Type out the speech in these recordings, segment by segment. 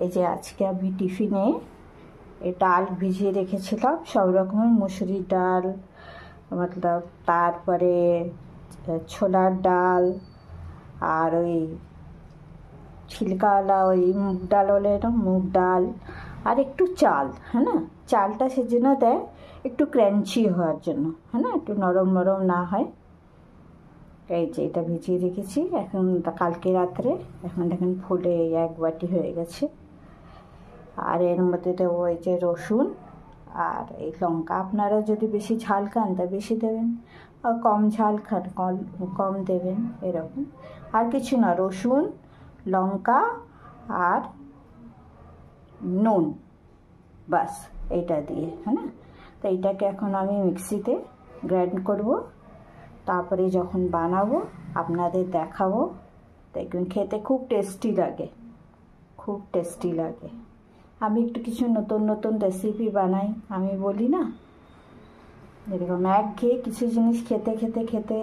এই যে আজকে আমি টিফিনে এই ডাল ভিজিয়ে রেখেছিলাম, সব রকমের মুসুরির ডাল, মতলব তারপরে ছোলার ডাল, আর ওই ছিলকাওয়ালা ওই মুগ ডাল হলে না, মুগ ডাল, আর একটু চাল, হ্যাঁ না। চালটা সেজন্য দেয় একটু ক্রাঞ্চি হওয়ার জন্য, হ্যাঁ না, একটু নরম নরম না হয়। এই যে এটা ভিজিয়ে রেখেছি এখন, কালকে রাত্রে, এখন দেখেন ফুলে এক বাটি হয়ে গেছে। আর এর মধ্যে দেবো এই যে রসুন আর এই লঙ্কা। আপনারা যদি বেশি ঝাল খান তা বেশি দেবেন, আর কম ঝাল খান কম দেবেন, এরকম। আর কিছু না, রসুন, লঙ্কা আর নুন, বাস এইটা দিয়ে, হ্যাঁ না। তো এইটাকে এখন আমি মিক্সিতে গ্রাইন্ড করব, তারপরে যখন বানাবো আপনাদের দেখাবো। দেখবেন খেতে খুব টেস্টি লাগে, খুব টেস্টি লাগে। আমি একটু কিছু নতুন নতুন রেসিপি বানাই, আমি বলি না, এরকম একঘেয়ে কিছু জিনিস খেতে খেতে খেতে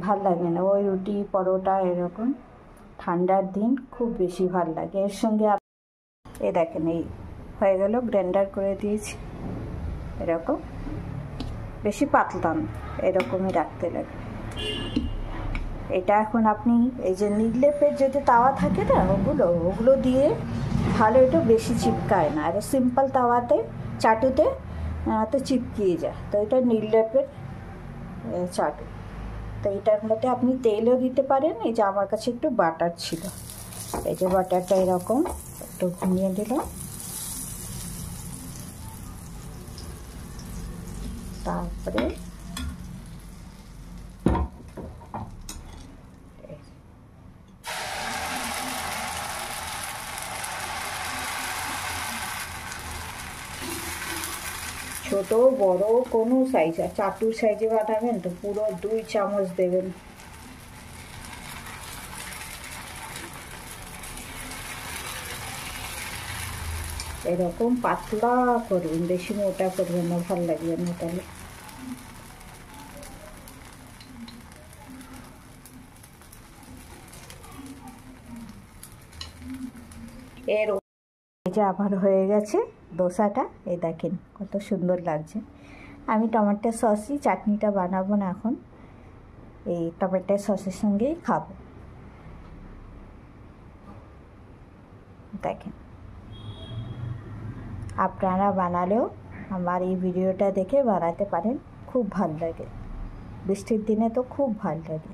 ভাল লাগে না। ওই রুটি পরোটা এরকম ঠান্ডার দিন খুব বেশি ভাল লাগে। এর সঙ্গে এ দেখেন এই হয়ে গেল, গ্রাইন্ডার করে দিয়েছি এরকম, বেশি পাতলা না, এরকমই রাখতে লাগে। এটা এখন আপনি এই যে নির্লেপের যদি তাওয়া থাকে না, ওগুলো দিয়ে ভালো, একটু বেশি চিপকায় না। আর সিম্পল তাওয়াতে চাটুতে তো চিপকিয়ে যায়, তো এটা নির্লেপের চাটু। তো এটার মধ্যে আপনি তেলও দিতে পারেন। এই যে আমার কাছে একটু বাটার ছিল, এই যে বাটারটা এরকম একটু ঘুমিয়ে দিলাম, তারপরে ছোট বড় কোনো সাইজ, আর চাটুর সাইজে বানাবেন তো পুরো 2 চামচ দেবেন। এরকম পাতলা করবেন, বেশি মোটা করবেন না, ভালো লাগবে না তাহলে। এর যে আবার হয়ে গেছে দোসাটা, এই দেখেন কত সুন্দর লাগছে। আমি টমেটো সসই চাটনিটা বানাবো না এখন, এই টমেটো সসের সঙ্গেই খাবো। দেখেন আপনারা বানালেও আমার এই ভিডিওটা দেখে বানাতে পারেন, খুব ভাল লাগে। বৃষ্টির দিনে তো খুব ভাল লাগে।